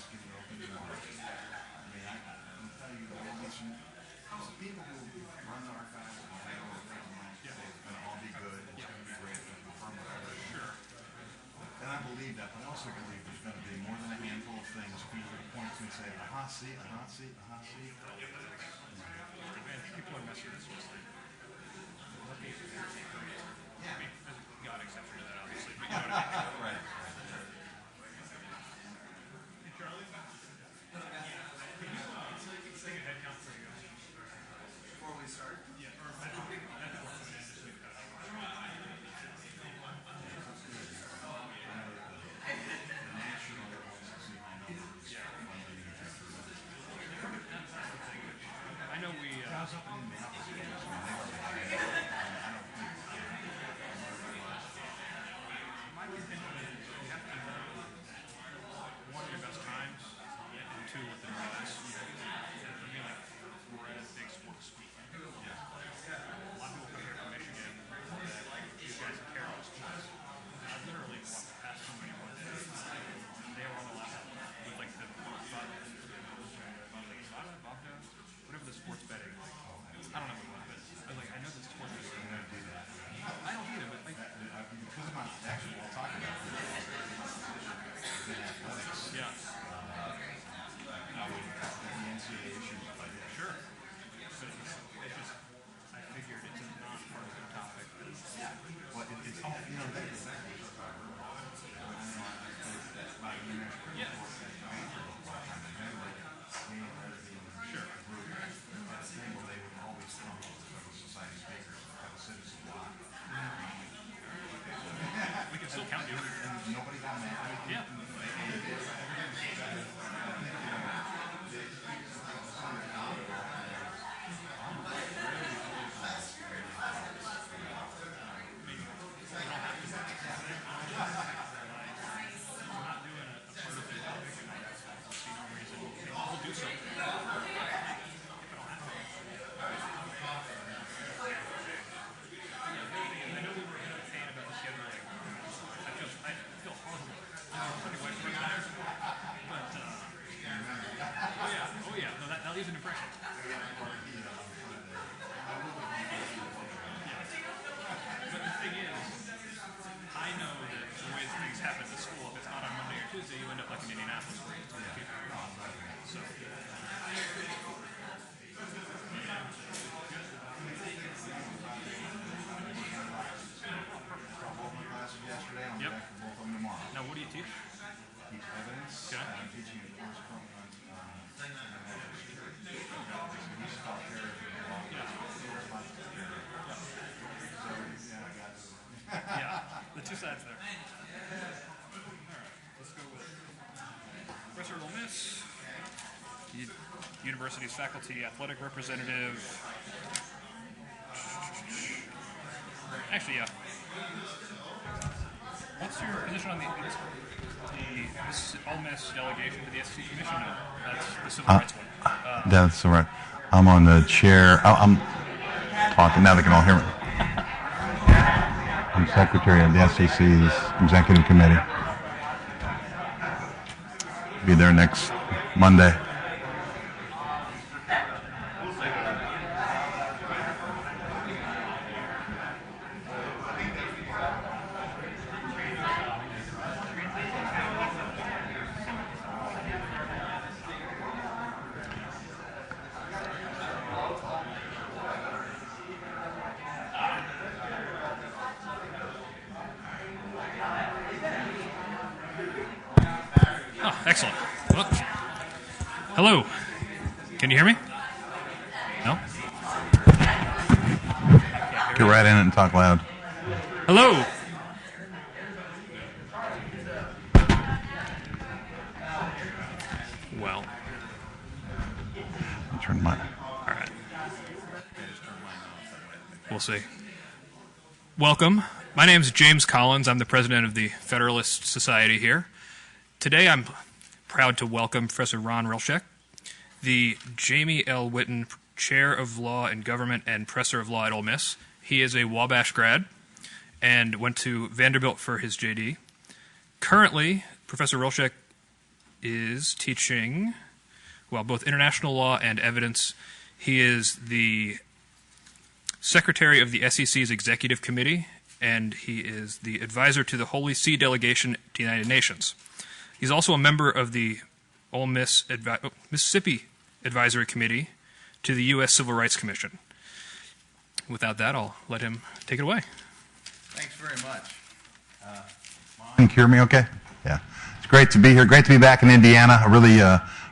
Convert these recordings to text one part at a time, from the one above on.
ask you to open tomorrow. I mean, I'm telling you, there will be some people who run the archives and they know it's going to all be good. It's going to be great. It's going to confirm whatever. Sure. And I believe that, but I also believe there's going to be more than a handful of things people will point to and say, see. People are messing with this sort of thing. Yeah. I mean, God exception to that, obviously. But you know what I mean? Right. Hey, Charlie? Can you take a head count for you guys? Before we start? Yeah. I know we... my opinion is you have to know, one, your best times, and two, what the class. I mean, like, we're at a big sports week. A lot of people come here from Michigan that you guys care about sports. I literally walked past somebody one day, and they were on the lap with, like, the whatever the sports betting, like, I don't know what it was, but like, I know the sports betting. I'm going to do that. I don't either, but like, Because of my, actually, I'll talk about it. In athletics. yeah. I would, the NCAA issues if I did. Sure. But it's just, I figured it's not part of the topic. Well, it's all, you know, that is exactly what I wrote. Yeah. Sure. Thing where they would always come up with Federal Society speakers, have a citizen block. We can still count you. And nobody got mad. Yeah. That leaves an impression. But the thing is, I know that the way things happen at school, if it's not on Monday or Tuesday, you end up like in Indianapolis where you tell people. So. Yesterday, I'm Yep. back for both of them tomorrow. Now, what do you teach? Teach evidence. Okay. I'm teaching a course currently on he's taught therapy. Yeah, the two sides there. All right, let's go with Professor Ole Miss, University's faculty athletic representative. Actually, yeah. What's your position on the this Ole Miss delegation to the SEC Commission? No, that's the civil rights one. That's all right. I'm on the chair. I'm talking now. They can all hear me. I'm secretary of the SEC's executive committee. Be there next Monday. Oh, excellent. Well, hello. Can you hear me? No? Get right in it and talk loud. Hello. Well, Turn my. all right. We'll see. Welcome. My name is James Collins. I'm the president of the Federalist Society here. Today I'm proud to welcome Professor Ron Rychlak, the Jamie L. Whitten Chair of Law and Government and Professor of Law at Ole Miss. He is a Wabash grad and went to Vanderbilt for his JD. Currently, Professor Rychlak is teaching, well, both international law and evidence. He is the secretary of the SEC's executive committee, and he is the advisor to the Holy See delegation to the United Nations. He's also a member of the Ole Miss Mississippi Advisory Committee to the U.S. Civil Rights Commission. Without that, I'll let him take it away. Thanks very much. Can you hear me okay? Yeah. It's great to be here. Great to be back in Indiana. I really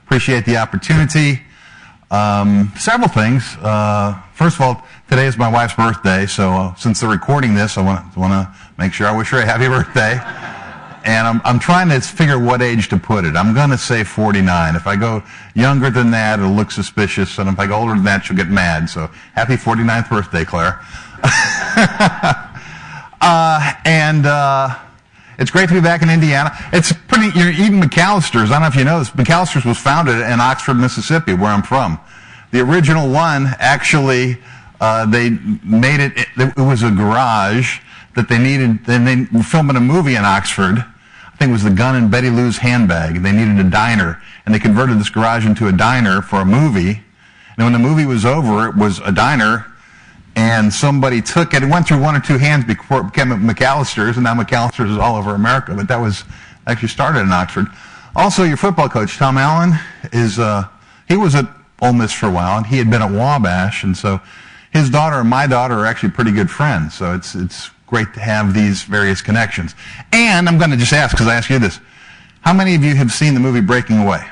appreciate the opportunity. Several things. First of all, today is my wife's birthday, so since they're recording this, I want to make sure I wish her a happy birthday. And I'm trying to figure what age to put it. I'm going to say 49. If I go younger than that, it'll look suspicious, and if I go older than that, she'll get mad. So happy 49th birthday, Claire. It's great to be back in Indiana. It's even McAllister's. I don't know if you know this. McAllister's was founded in Oxford, Mississippi, where I'm from. The original one, actually, they made it. It was a garage that they needed. Then they were filming a movie in Oxford. I think it was The Gun in Betty Lou's Handbag. They needed a diner, and they converted this garage into a diner for a movie. And when the movie was over, it was a diner. And somebody took it. It went through one or two hands before it became McAllister's, and now McAllister's is all over America. But that was actually started in Oxford. Also, your football coach, Tom Allen, he was at Ole Miss for a while, and he had been at Wabash, and so his daughter and my daughter are actually pretty good friends. So it's great to have these various connections. And I'm going to just ask, because I asked you this, how many of you have seen the movie Breaking Away?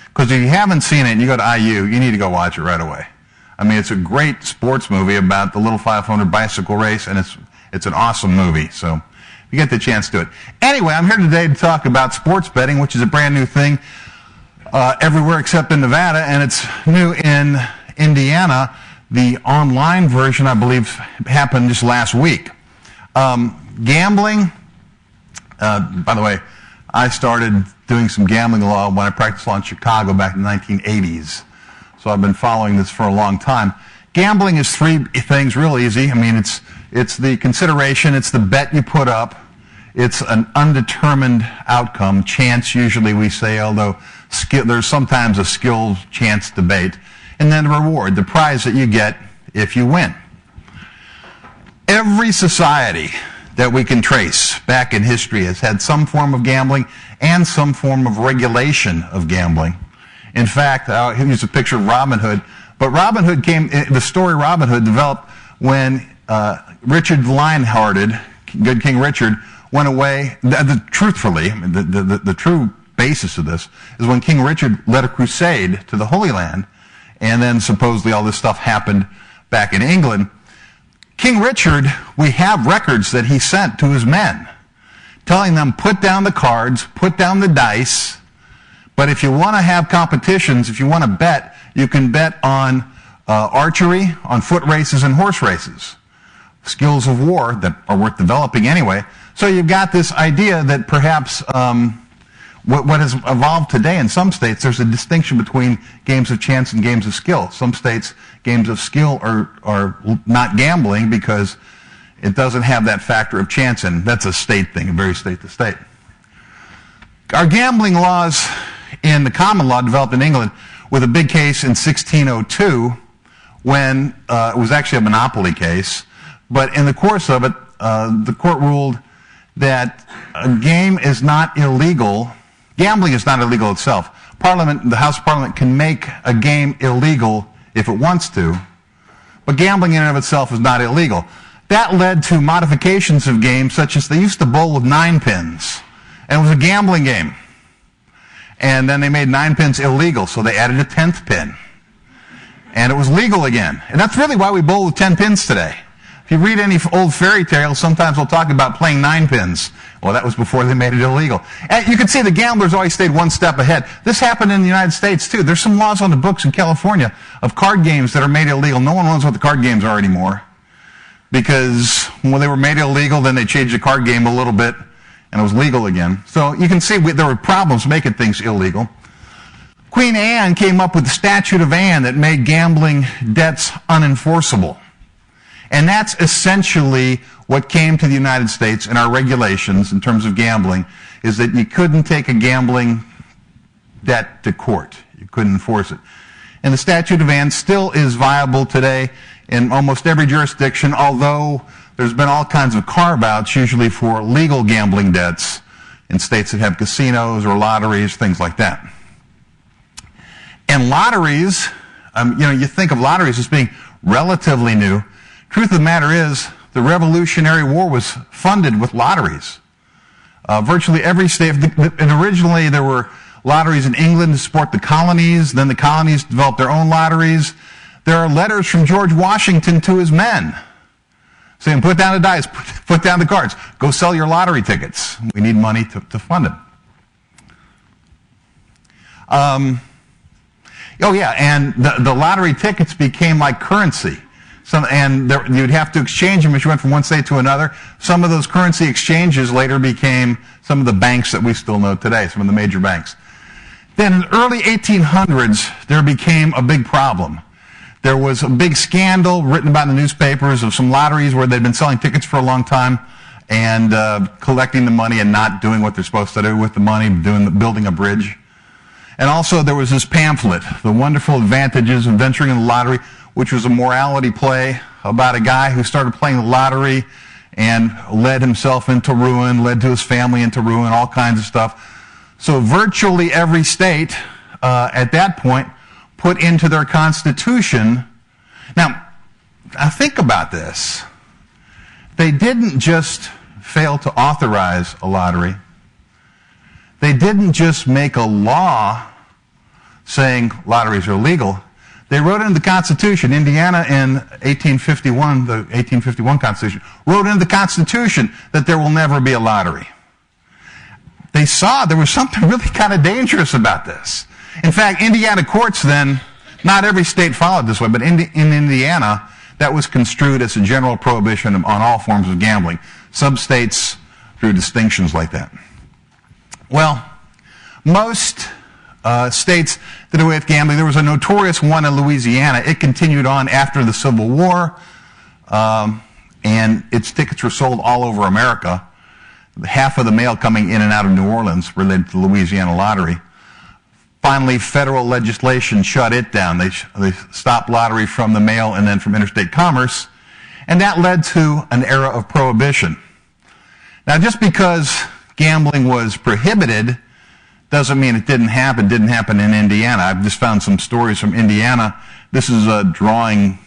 Because if you haven't seen it and you go to IU, you need to go watch it right away. I mean, it's a great sports movie about the little 500 bicycle race, and it's an awesome movie. So if you get the chance to do it. Anyway, I'm here today to talk about sports betting, which is a brand new thing everywhere except in Nevada, and it's new in Indiana. The online version, I believe, happened just last week. Gambling, by the way, I started doing some gambling law when I practiced law in Chicago back in the 1980s. So I've been following this for a long time. Gambling is three things real easy. I mean, it's the consideration, it's the bet you put up, it's an undetermined outcome, chance usually we say, although there's sometimes a skill chance debate, and then the reward, the prize that you get if you win. Every society that we can trace back in history has had some form of gambling and some form of regulation of gambling. In fact, here's a picture of Robin Hood. But the story Robin Hood developed when Richard the Lion-Hearted, good King Richard, went away. Truthfully, the true basis of this is when King Richard led a crusade to the Holy Land, and then supposedly all this stuff happened back in England. King Richard, we have records that he sent to his men, telling them, put down the cards, put down the dice. But if you want to have competitions, if you want to bet, you can bet on archery, on foot races, and horse races. Skills of war that are worth developing anyway. So you've got this idea that perhaps what has evolved today in some states, there's a distinction between games of chance and games of skill. Some states, games of skill are not gambling because it doesn't have that factor of chance in. That's a state thing, very state to state. Our gambling laws in the common law developed in England with a big case in 1602 when it was actually a monopoly case. But in the course of it, the court ruled that a game is not illegal. Gambling is not illegal itself. The House of Parliament can make a game illegal if it wants to, but gambling in and of itself is not illegal. That led to modifications of games such as they used to bowl with 9 pins, and it was a gambling game. And then they made 9 pins illegal, so they added a 10th pin. And it was legal again. And that's really why we bowl with 10 pins today. If you read any old fairy tales, sometimes they'll talk about playing 9 pins. Well, that was before they made it illegal. And you can see the gamblers always stayed one step ahead. This happened in the United States, too. There's some laws on the books in California of card games that are made illegal. No one knows what the card games are anymore. Because when they were made illegal, then they changed the card game a little bit, and it was legal again. So you can see there were problems making things illegal. Queen Anne came up with the Statute of Anne that made gambling debts unenforceable. And that's essentially what came to the United States in our regulations in terms of gambling, is that you couldn't take a gambling debt to court. You couldn't enforce it. And the statute of Anne still is viable today in almost every jurisdiction, although there's been all kinds of carve-outs, usually for legal gambling debts in states that have casinos or lotteries, things like that. And lotteries, you think of lotteries as being relatively new. Truth of the matter is, the Revolutionary War was funded with lotteries. Virtually every state, and originally there were lotteries in England to support the colonies, then the colonies developed their own lotteries. There are letters from George Washington to his men saying, put down the dice, put down the cards, go sell your lottery tickets. We need money to fund it. Oh yeah, and the lottery tickets became like currency. You'd have to exchange them as you went from one state to another. Some of those currency exchanges later became some of the banks that we still know today, some of the major banks. Then in the early 1800s, there became a big problem. There was a big scandal written about in the newspapers of some lotteries where they'd been selling tickets for a long time and collecting the money and not doing what they're supposed to do with the money, building a bridge. And also there was this pamphlet, The Wonderful Advantages of Venturing in the Lottery, which was a morality play about a guy who started playing the lottery and led himself into ruin, led to his family into ruin, all kinds of stuff. So virtually every state at that point put into their constitution. Now, think about this. They didn't just fail to authorize a lottery. They didn't just make a law saying lotteries are illegal. They wrote into the Constitution. Indiana in 1851, the 1851 Constitution, wrote into the Constitution that there will never be a lottery. They saw there was something really kind of dangerous about this. In fact, Indiana courts then, not every state followed this way, but in Indiana, that was construed as a general prohibition on all forms of gambling. Some states drew distinctions like that. Well, most states did away with gambling. There was a notorious one in Louisiana. It continued on after the Civil War, and its tickets were sold all over America. Half of the mail coming in and out of New Orleans related to the Louisiana lottery. Finally, federal legislation shut it down. They stopped lottery from the mail and then from interstate commerce, and that led to an era of prohibition. Now, just because gambling was prohibited doesn't mean it didn't happen. It didn't happen in Indiana. I've just found some stories from Indiana. This is a drawing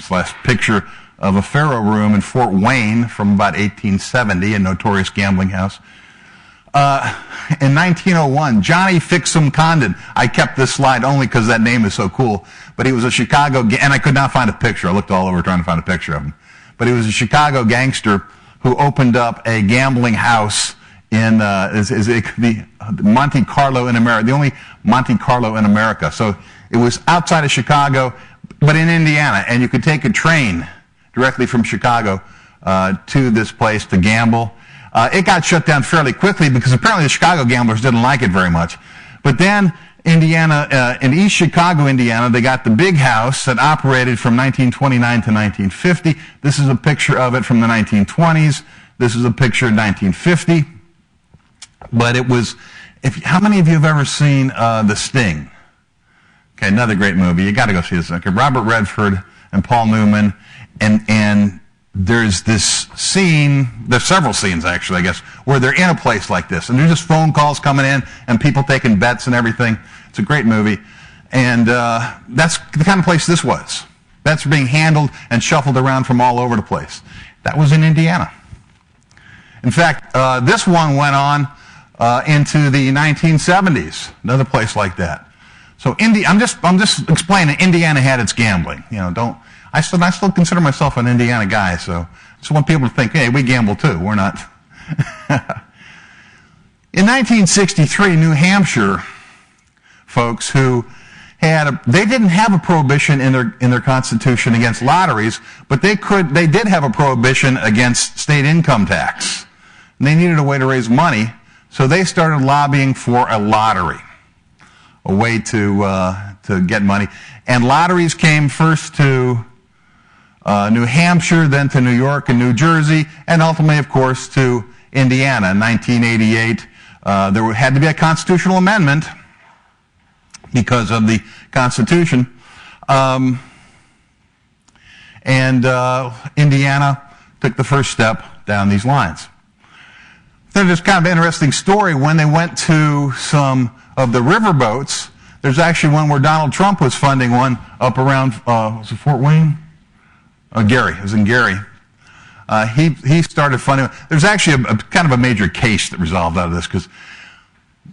/ picture of a faro room in Fort Wayne from about 1870, a notorious gambling house. In 1901, Johnny Fixum Condon. I kept this slide only because that name is so cool. But he was a Chicago, and I could not find a picture. I looked all over trying to find a picture of him. But he was a Chicago gangster who opened up a gambling house in the Monte Carlo in America, the only Monte Carlo in America. So it was outside of Chicago, but in Indiana, and you could take a train directly from Chicago to this place to gamble. It got shut down fairly quickly because apparently the Chicago gamblers didn't like it very much. But then Indiana, in East Chicago, Indiana, they got the big house that operated from 1929 to 1950. This is a picture of it from the 1920s. This is a picture in 1950. But it was, how many of you have ever seen The Sting? Okay, another great movie. You got to go see this. Okay, Robert Redford and Paul Newman, and there's this scene, there's several scenes actually, I guess, where they're in a place like this, and there's just phone calls coming in, and people taking bets and everything. It's a great movie, and that's the kind of place this was. That's being handled and shuffled around from all over the place. That was in Indiana. In fact, this one went on into the 1970s, another place like that. So I'm just explaining. Indiana had its gambling. I still consider myself an Indiana guy. So I just want people to think, hey, we gamble too. We're not. In 1963, New Hampshire folks who they didn't have a prohibition in their constitution against lotteries, but they did have a prohibition against state income tax. And they needed a way to raise money, so they started lobbying for a lottery, a way to get money. And lotteries came first to New Hampshire, then to New York and New Jersey, and ultimately, of course, to Indiana. In 1988, there had to be a constitutional amendment because of the Constitution. Indiana took the first step down these lines. Then there's kind of an interesting story. When they went to some of the riverboats, there's actually one where Donald Trump was funding one up around, was it Fort Wayne? Gary. It was in Gary. He started funding. There's actually a kind of a major case that resolved out of this because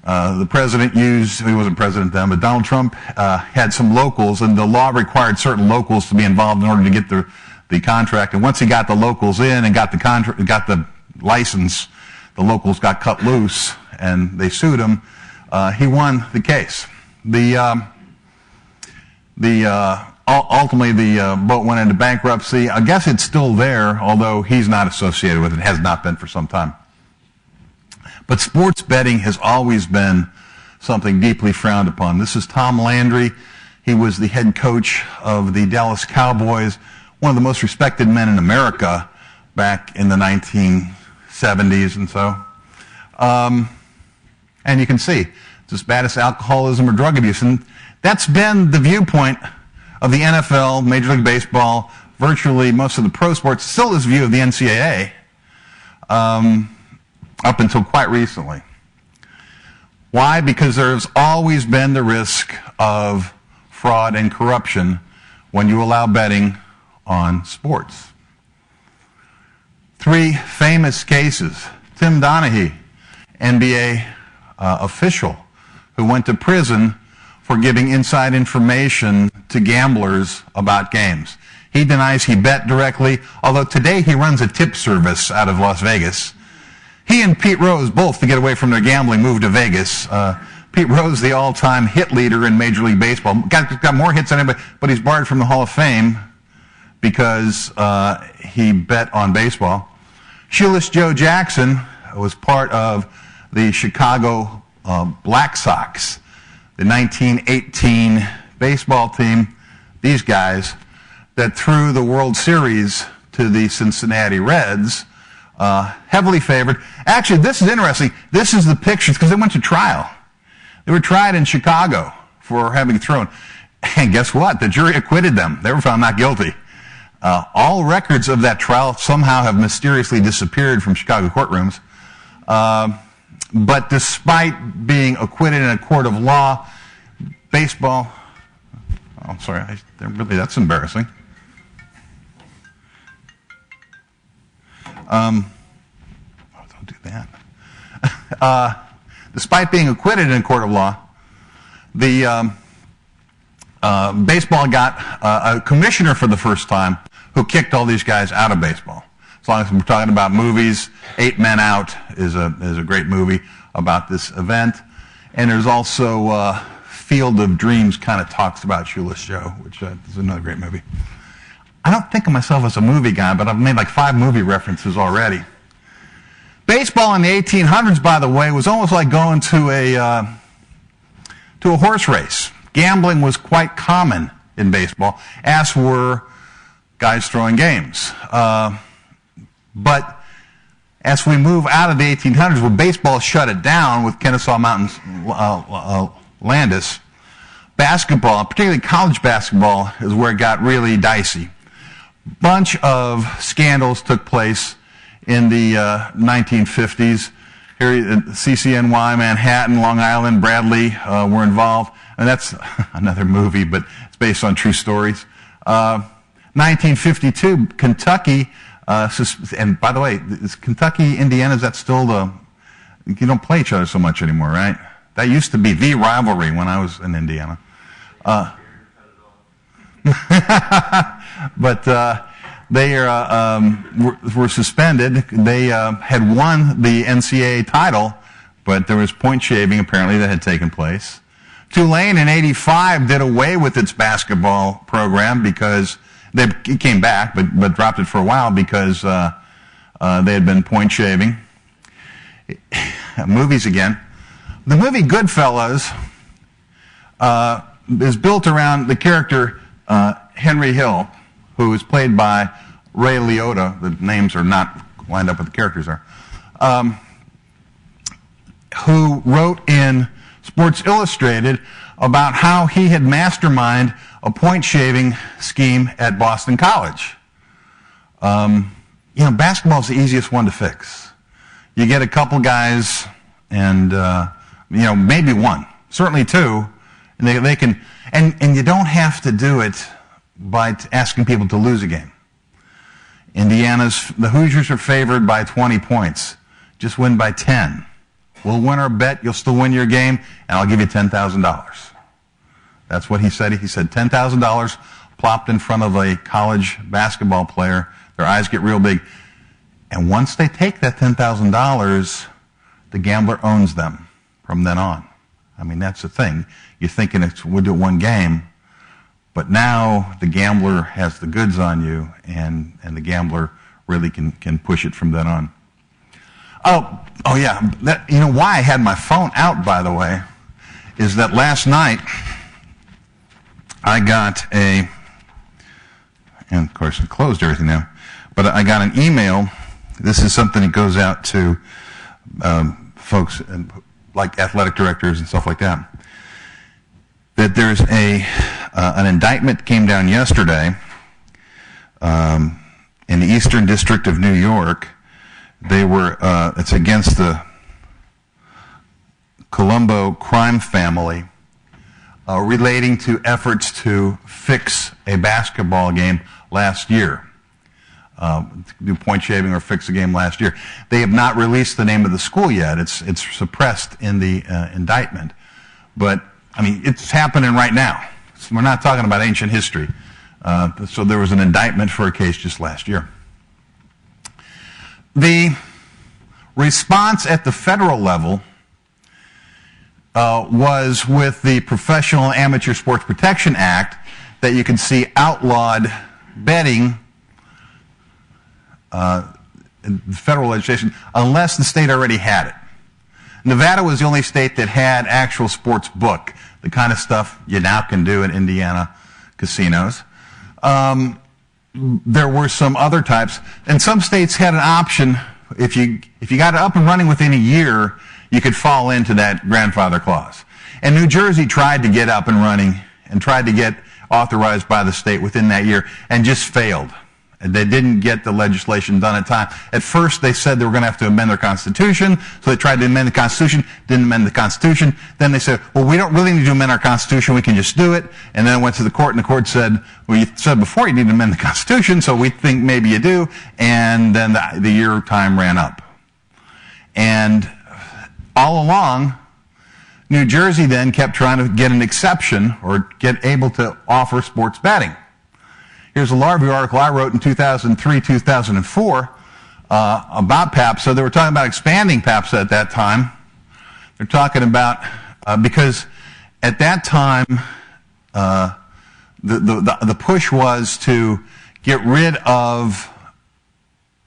the president used, he wasn't president then, but Donald Trump had some locals, and the law required certain locals to be involved in order to get the contract. And once he got the locals in and got the license, the locals got cut loose, and they sued him. He won the case. Ultimately, the boat went into bankruptcy. I guess it's still there, although he's not associated with it. Has not been for some time. But sports betting has always been something deeply frowned upon. This is Tom Landry. He was the head coach of the Dallas Cowboys, one of the most respected men in America back in the 1970s and so. And you can see it's as bad as alcoholism or drug abuse. And that's been the viewpoint of the NFL, Major League Baseball, virtually most of the pro sports, still this view of the NCAA, up until quite recently. Why? Because there's always been the risk of fraud and corruption when you allow betting on sports. 3 famous cases. Tim Donaghy, NBA official, who went to prison for giving inside information to gamblers about games. He denies he bet directly, although today he runs a tip service out of Las Vegas. He and Pete Rose, both to get away from their gambling, moved to Vegas. Pete Rose, the all-time hit leader in Major League Baseball, got more hits than anybody, but he's barred from the Hall of Fame because he bet on baseball. Shoeless Joe Jackson was part of the Chicago Black Sox, the 1918 baseball team, these guys, that threw the World Series to the Cincinnati Reds, heavily favored. Actually, this is interesting. This is the pictures, because they went to trial. They were tried in Chicago for having thrown. And guess what? The jury acquitted them. They were found not guilty. All records of that trial somehow have mysteriously disappeared from Chicago courtrooms. But despite being acquitted in a court of law, baseball, oh, sorry, that's embarrassing. Don't do that. Despite being acquitted in a court of law, the baseball got a commissioner for the first time who kicked all these guys out of baseball. As long as we're talking about movies, 8 Men Out is a great movie about this event. And there's also Field of Dreams kind of talks about Shoeless Joe, which is another great movie. I don't think of myself as a movie guy, but I've made like 5 movie references already. Baseball in the 1800s, by the way, was almost like going to a horse race. Gambling was quite common in baseball, as were guys throwing games. But as we move out of the 1800s, where baseball shut it down with Kennesaw Mountain's Landis, basketball, particularly college basketball, is where it got really dicey. Bunch of scandals took place in the 1950s. Here, CCNY, Manhattan, Long Island, Bradley were involved. And that's another movie, but it's based on true stories. 1952, Kentucky, and by the way, is Kentucky, Indiana, is that still you don't play each other so much anymore, right? That used to be the rivalry when I was in Indiana. But they were suspended. They had won the NCAA title, but there was point shaving apparently that had taken place. Tulane in '85 did away with its basketball program because it came back, but dropped it for a while because they had been point shaving. Movies again. The movie Goodfellas is built around the character Henry Hill, who is played by Ray Liotta. The names are not lined up with the characters are. Who wrote in Sports Illustrated about how he had masterminded a point-shaving scheme at Boston College. Basketball is the easiest one to fix. You get a couple guys and, maybe one, certainly two, and they can, and you don't have to do it by asking people to lose a game. The Hoosiers are favored by 20 points. Just win by 10. We'll win our bet, you'll still win your game, and I'll give you $10,000. That's what he said. He said $10,000 plopped in front of a college basketball player. Their eyes get real big. And once they take that $10,000, the gambler owns them from then on. I mean, that's the thing. You're thinking we'll do one game, but now the gambler has the goods on you, and the gambler really can push it from then on. Oh yeah. Why I had my phone out, by the way, is that last night I got and of course it closed everything now, but I got an email. This is something that goes out to folks like athletic directors and stuff like that. That there's an indictment came down yesterday in the Eastern District of New York. It's against the Colombo crime family relating to efforts to fix a basketball game last year. Do point shaving or fix a game last year. They have not released the name of the school yet. It's suppressed in the indictment. But, it's happening right now. So we're not talking about ancient history. So there was an indictment for a case just last year. The response at the federal level was with the Professional and Amateur Sports Protection Act that you can see outlawed betting in federal legislation unless the state already had it. Nevada was the only state that had actual sports book, the kind of stuff you now can do in Indiana casinos. There were some other types, and some states had an option. If you got it up and running within a year, you could fall into that grandfather clause. And New Jersey tried to get up and running and tried to get authorized by the state within that year and just failed. They didn't get the legislation done in time. At first, they said they were going to have to amend their Constitution, so they tried to amend the Constitution, didn't amend the Constitution. Then they said, well, we don't really need to amend our Constitution, we can just do it. And then it went to the court, and the court said, well, you said before you need to amend the Constitution, so we think maybe you do. And then the year time ran up. And all along, New Jersey then kept trying to get an exception or get able to offer sports betting. Here's a law review article I wrote in 2003, 2004 about PAPSA. They were talking about expanding PAPSA at that time. They're talking about, because at that time, the push was to get rid of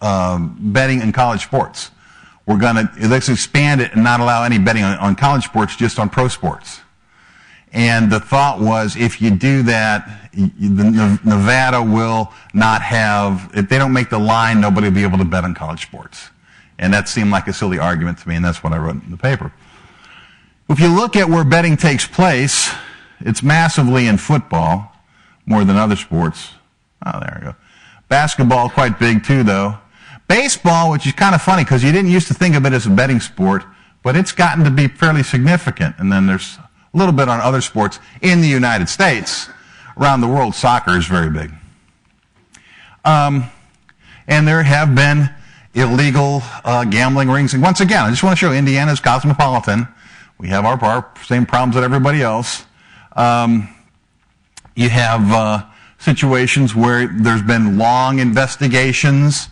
betting in college sports. Let's expand it and not allow any betting on college sports, just on pro sports. And the thought was, if you do that, Nevada will not have, if they don't make the line, nobody will be able to bet on college sports. And that seemed like a silly argument to me, and that's what I wrote in the paper. If you look at where betting takes place, it's massively in football, more than other sports. Oh, there we go. Basketball, quite big too, though. Baseball, which is kind of funny, because you didn't used to think of it as a betting sport, but it's gotten to be fairly significant. And then there's a little bit on other sports in the United States. Around the world, soccer is very big. And there have been illegal gambling rings. And once again, I just want to show Indiana's cosmopolitan. We have our same problems that everybody else. You have situations where there's been long investigations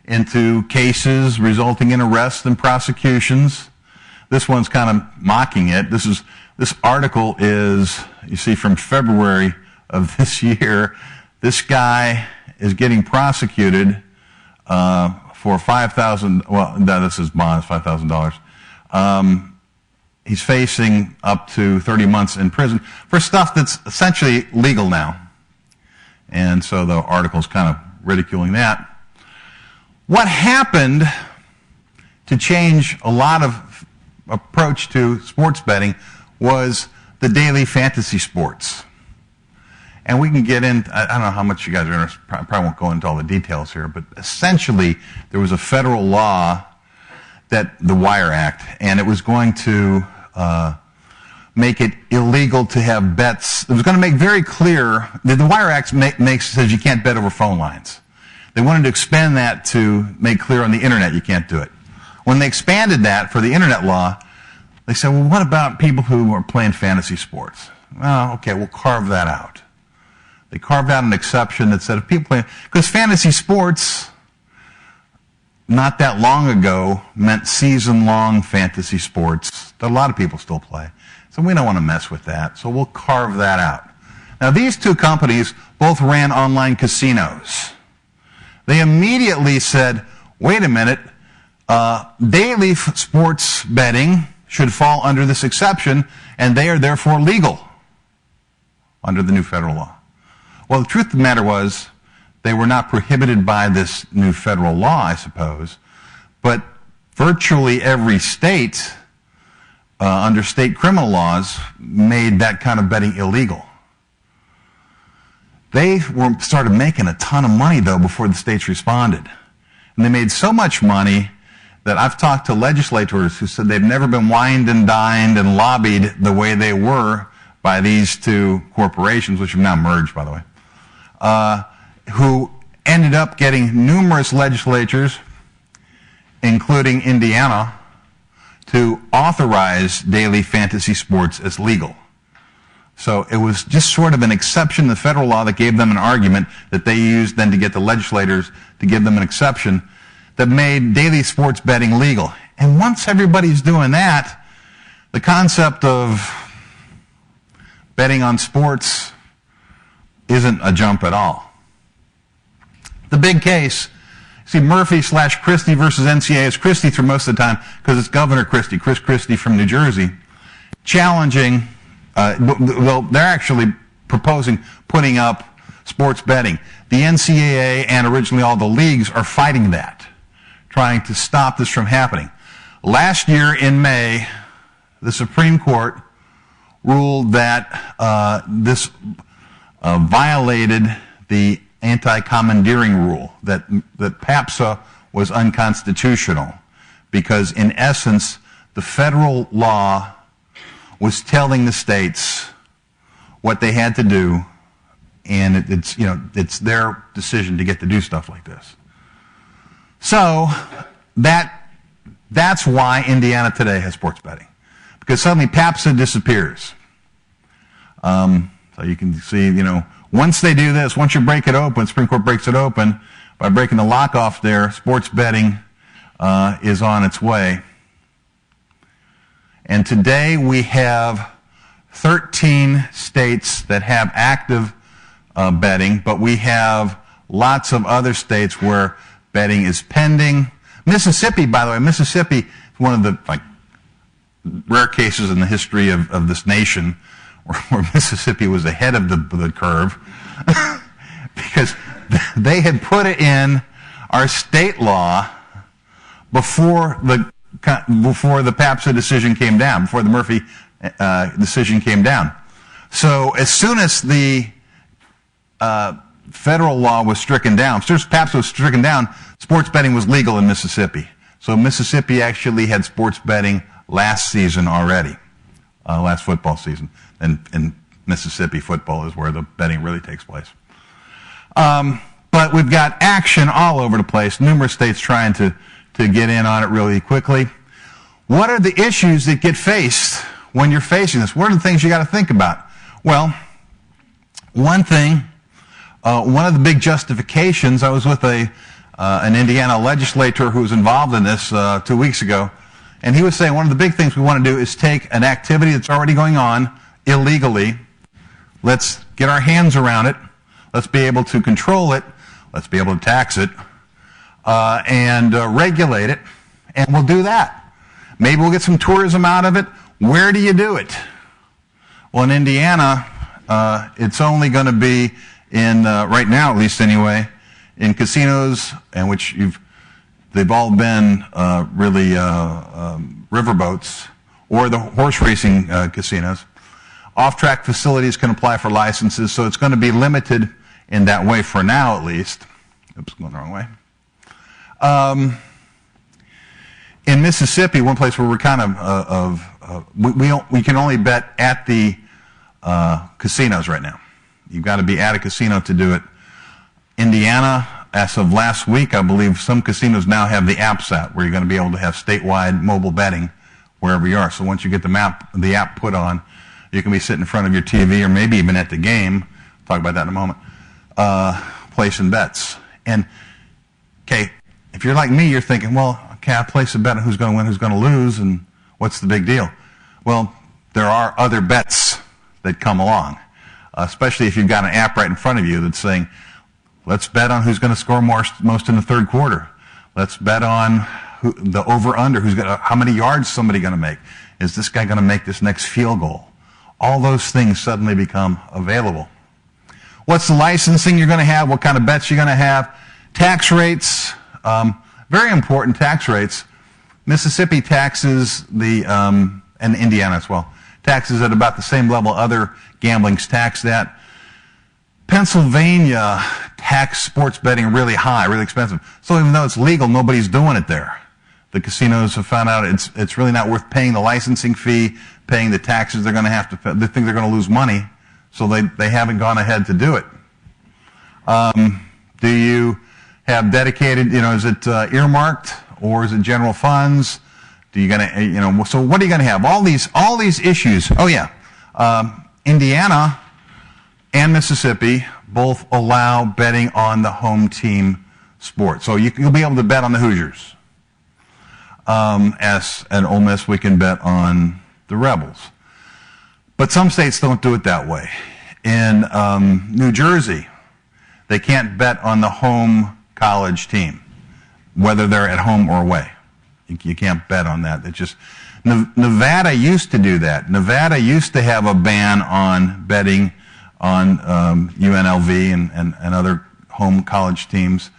into cases resulting in arrests and prosecutions. This one's kind of mocking it. This article is, you see, from February of this year. This guy is getting prosecuted for $5,000. Well, no, this is bond, $5,000. He's facing up to 30 months in prison for stuff that's essentially legal now. And so the article's kind of ridiculing that. What happened to change a lot of approach to sports betting was the daily fantasy sports. And we can get in, I don't know how much you guys are interested, probably won't go into all the details here, but essentially there was a federal law, that the Wire Act, and it was going to make it illegal to have bets. It was going to make very clear that the Wire Act says you can't bet over phone lines. They wanted to expand that to make clear on the internet you can't do it. When they expanded that for the internet law, they said, well, what about people who are playing fantasy sports? Well, okay, we'll carve that out. They carved out an exception that said if people play, because fantasy sports not that long ago meant season-long fantasy sports that a lot of people still play. So we don't want to mess with that, so we'll carve that out. Now, these two companies both ran online casinos. They immediately said, wait a minute, daily sports betting should fall under this exception, and they are therefore legal under the new federal law. Well, the truth of the matter was, they were not prohibited by this new federal law, I suppose, but virtually every state, under state criminal laws, made that kind of betting illegal. They started making a ton of money, though, before the states responded. And they made so much money that I've talked to legislators who said they've never been wined and dined and lobbied the way they were by these two corporations, which have now merged, by the way, who ended up getting numerous legislatures, including Indiana, to authorize daily fantasy sports as legal. So it was just sort of an exception to the federal law that gave them an argument that they used then to get the legislators to give them an exception that made daily sports betting legal. And once everybody's doing that, the concept of betting on sports isn't a jump at all. The big case, see, Murphy/Christie versus NCAA is Christie through most of the time because it's Governor Christie, Chris Christie from New Jersey, challenging, well, they're actually proposing putting up sports betting. The NCAA and originally all the leagues are fighting that, trying to stop this from happening. Last year in May, the Supreme Court ruled that this violated the anti-commandeering rule, that PAPSA was unconstitutional because, in essence, the federal law was telling the states what they had to do, and it's their decision to get to do stuff like this. So that's why Indiana today has sports betting, because suddenly PAPSA disappears. So you can see, once they do this, once you break it open, Supreme Court breaks it open, by breaking the lock off there, sports betting is on its way. And today we have 13 states that have active betting, but we have lots of other states where betting is pending. Mississippi, by the way, Mississippi is one of the rare cases in the history of this nation where Mississippi was ahead of the curve because they had put it in our state law before the PAPSA decision came down, before the Murphy decision came down. So as soon as the federal law was stricken down, as soon as PAPSA was stricken down, sports betting was legal in Mississippi. So Mississippi actually had sports betting last season already, last football season. And Mississippi football is where the betting really takes place. But we've got action all over the place, numerous states trying to get in on it really quickly. What are the issues that get faced when you're facing this? What are the things you got to think about? Well, one thing, one of the big justifications, I was with an Indiana legislator who was involved in this 2 weeks ago, and he was saying one of the big things we want to do is take an activity that's already going on illegally, let's get our hands around it, let's be able to control it, let's be able to tax it, and regulate it, and we'll do that. Maybe we'll get some tourism out of it. Where do you do it? Well, in Indiana, it's only going to be in, right now at least anyway, in casinos, and they've all been really riverboats, or the horse racing casinos. Off-track facilities can apply for licenses, so it's going to be limited in that way for now, at least. Oops, going the wrong way. In Mississippi, one place where we're kind of we can only bet at the casinos right now. You've got to be at a casino to do it. Indiana, as of last week, I believe some casinos now have the apps out, where you're going to be able to have statewide mobile betting wherever you are. So once you get the app put on, you can be sitting in front of your TV or maybe even at the game. Talk about that in a moment. Placing bets. And okay, if you're like me, you're thinking, well, okay, I place a bet on who's going to win, who's going to lose, and what's the big deal? Well, there are other bets that come along, especially if you've got an app right in front of you that's saying, let's bet on who's going to score most in the third quarter. Let's bet on the over-under, how many yards somebody going to make. Is this guy going to make this next field goal? All those things suddenly become available. What's the licensing you're going to have? What kind of bets you're going to have? Tax rates, very important tax rates. Mississippi taxes and Indiana as well, taxes at about the same level other gambling's taxed at. Pennsylvania tax sports betting really high, really expensive. So even though it's legal, nobody's doing it there. The casinos have found out it's really not worth paying the licensing fee, paying the taxes they're going to have to pay. They think they're going to lose money, so they haven't gone ahead to do it. Do you have dedicated, is it earmarked or is it general funds? So what are you going to have? All these issues. Oh yeah. Indiana and Mississippi both allow betting on the home team sport. So you'll be able to bet on the Hoosiers. As an Ole Miss, we can bet on the Rebels. But some states don't do it that way. In New Jersey, they can't bet on the home college team, whether they're at home or away. You can't bet on that. It's just Nevada used to do that. Nevada used to have a ban on betting on UNLV and other home college teams.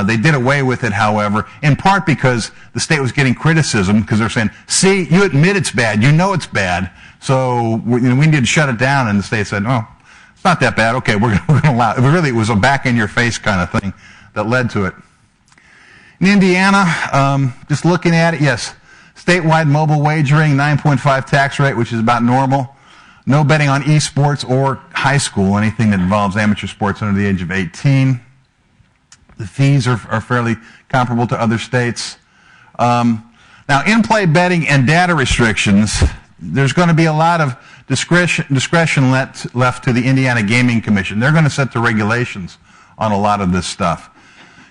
They did away with it, however, in part because the state was getting criticism because they're saying, see, you admit it's bad. You know it's bad. So we need to shut it down. And the state said, oh, it's not that bad. Okay, we're going to allow it. Really, it was a back-in-your-face kind of thing that led to it. In Indiana, just looking at it, yes, statewide mobile wagering, 9.5 tax rate, which is about normal. No betting on esports or high school, anything that involves amateur sports under the age of 18. The fees are fairly comparable to other states. Now, in-play betting and data restrictions, there's going to be a lot of discretion left to the Indiana Gaming Commission. They're going to set the regulations on a lot of this stuff.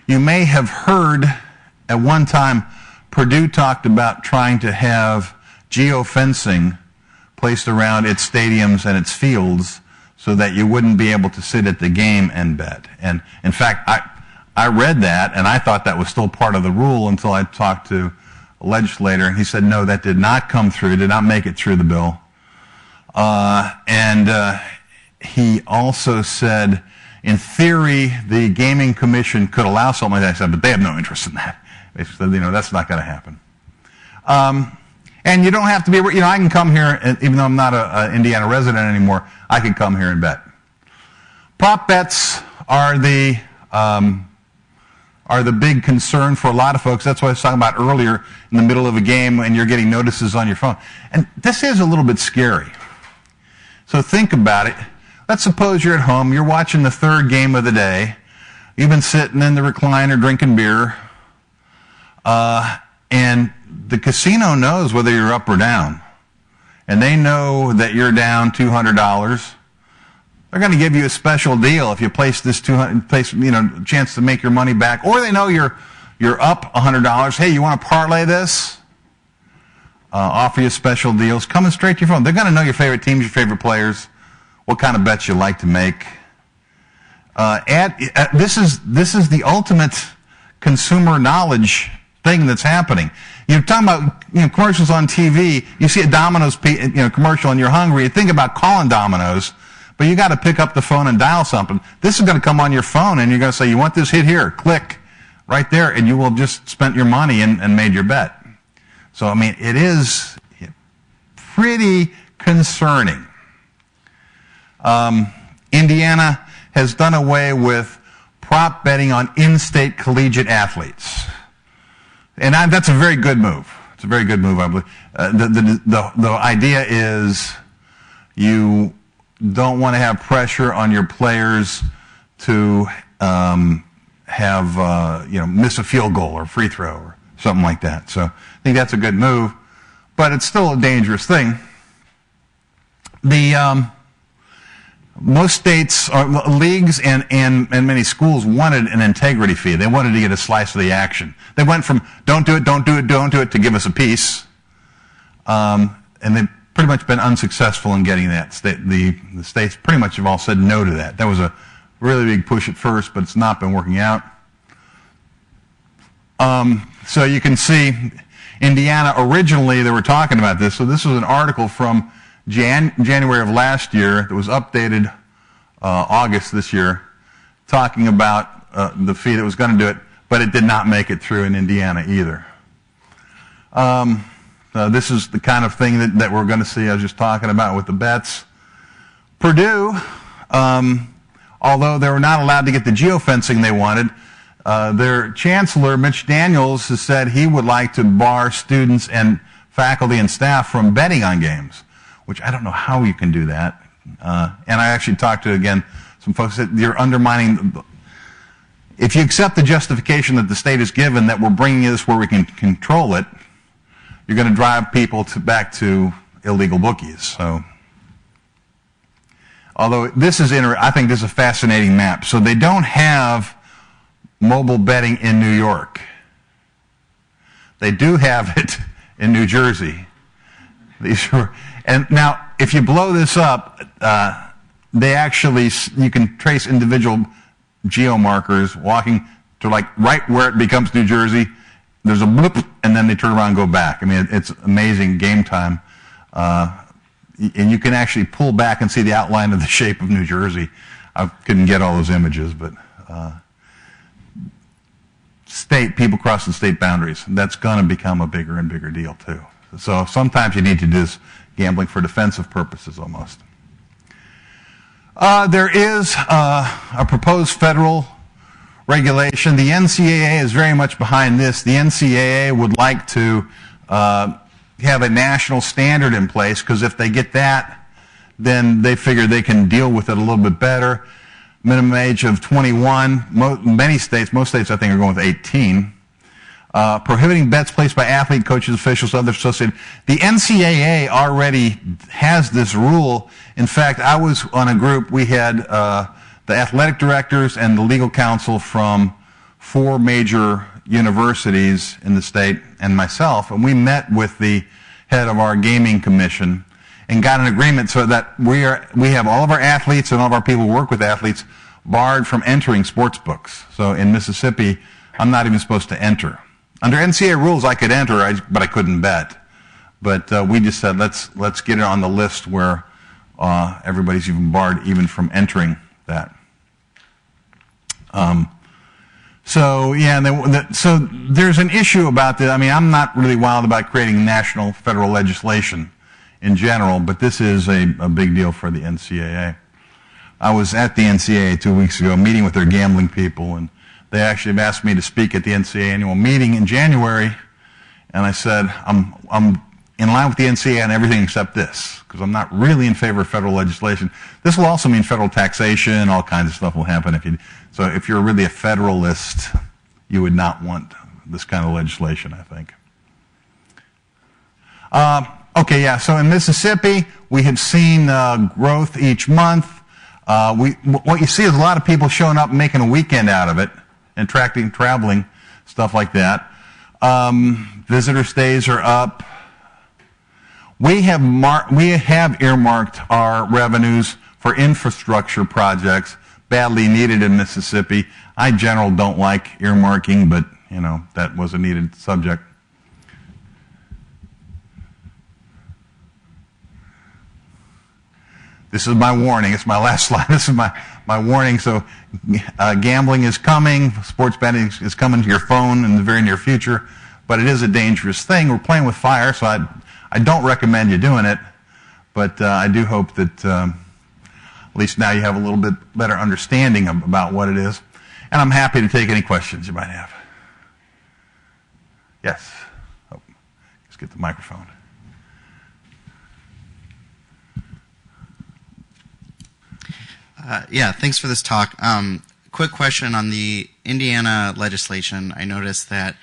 You may have heard at one time Purdue talked about trying to have geofencing placed around its stadiums and its fields so that you wouldn't be able to sit at the game and bet. And in fact, I read that and I thought that was still part of the rule until I talked to a legislator and he said, no, that did not come through, did not make it through the bill. He also said, in theory, the Gaming Commission could allow something like that. I said, but they have no interest in that. They said, that's not going to happen. And you don't have to be, I can come here, and even though I'm not an Indiana resident anymore, I can come here and bet. Prop bets are the big concern for a lot of folks. That's what I was talking about earlier in the middle of a game when you're getting notices on your phone. And this is a little bit scary. So think about it. Let's suppose you're at home, you're watching the third game of the day, you've been sitting in the recliner drinking beer, and the casino knows whether you're up or down. And they know that you're down $200. They're going to give you a special deal if you place this chance to make your money back. Or they know you're up $100. Hey, you want to parlay this? Offer you special deals. Coming straight to your phone. They're going to know your favorite teams, your favorite players, what kind of bets you like to make. This is the ultimate consumer knowledge thing that's happening. You're talking about commercials on TV. You see a Domino's commercial and you're hungry. You think about calling Domino's, but you got to pick up the phone and dial something. This is going to come on your phone, and you're going to say, "You want this? Hit here, click, right there," and you will have just spent your money and made your bet. So I mean, it is pretty concerning. Indiana has done away with prop betting on in-state collegiate athletes. And that's a very good move. It's a very good move, I believe. The idea is you don't want to have pressure on your players to miss a field goal or free throw or something like that. So I think that's a good move, but it's still a dangerous thing. Most states, leagues, and many schools wanted an integrity fee. They wanted to get a slice of the action. They went from don't do it, don't do it, don't do it to give us a piece, and they've pretty much been unsuccessful in getting that. The states pretty much have all said no to that. That was a really big push at first, but it's not been working out. So you can see Indiana, originally they were talking about this. So this was an article from January of last year that was updated August this year, talking about the fee that was going to do it, but it did not make it through in Indiana either. This is the kind of thing that we're going to see I was just talking about with the bets. Purdue, although they were not allowed to get the geofencing they wanted, their chancellor, Mitch Daniels, has said he would like to bar students and faculty and staff from betting on games, which I don't know how you can do that. And I actually talked to, again, some folks that you're undermining. If you accept the justification that the state has given that we're bringing this where we can control it, you're going to drive people back to illegal bookies. So, although this is I think this is a fascinating map. So they don't have mobile betting in New York. They do have it in New Jersey. And now, if you blow this up, you can trace individual geomarkers walking to right where it becomes New Jersey. There's a blip, and then they turn around and go back. I mean, it's amazing game time. And you can actually pull back and see the outline of the shape of New Jersey. I couldn't get all those images, but people crossing state boundaries, that's going to become a bigger and bigger deal, too. So sometimes you need to do this gambling for defensive purposes almost. There is a proposed federal regulation. The NCAA is very much behind this. The NCAA would like to have a national standard in place, because if they get that, then they figure they can deal with it a little bit better. Minimum age of 21. Most states I think are going with 18. Prohibiting bets placed by athlete, coaches, officials, others associated. The NCAA already has this rule. In fact, I was on a group. We had the athletic directors and the legal counsel from 4 major universities in the state and myself, and we met with the head of our gaming commission and got an agreement so that we have all of our athletes and all of our people who work with athletes barred from entering sports books. So in Mississippi, I'm not even supposed to enter. Under NCAA rules, I could enter, but I couldn't bet. But we just said, let's get it on the list where everybody's even barred even from entering that. So there's an issue about this. I mean, I'm not really wild about creating national federal legislation in general, but this is a big deal for the NCAA. I was at the NCAA 2 weeks ago meeting with their gambling people, and they actually have asked me to speak at the NCAA annual meeting in January, and I said, I'm in line with the NCAA on everything except this, because I'm not really in favor of federal legislation. This will also mean federal taxation, all kinds of stuff will happen. If you're really a federalist, you would not want this kind of legislation, I think. So in Mississippi, we have seen growth each month. What you see is a lot of people showing up and making a weekend out of it, and traveling, stuff like that. Visitor stays are up. We have earmarked our revenues for infrastructure projects badly needed in Mississippi. I in general don't like earmarking, but that was a needed subject. This is my warning. It's my last slide. This is my warning. So gambling is coming. Sports betting is coming to your phone in the very near future. But it is a dangerous thing. We're playing with fire, so I don't recommend you doing it, but I do hope that at least now you have a little bit better understanding about what it is. And I'm happy to take any questions you might have. Yes. Oh, let's get the microphone. Yeah, thanks for this talk. Quick question on the Indiana legislation. I noticed that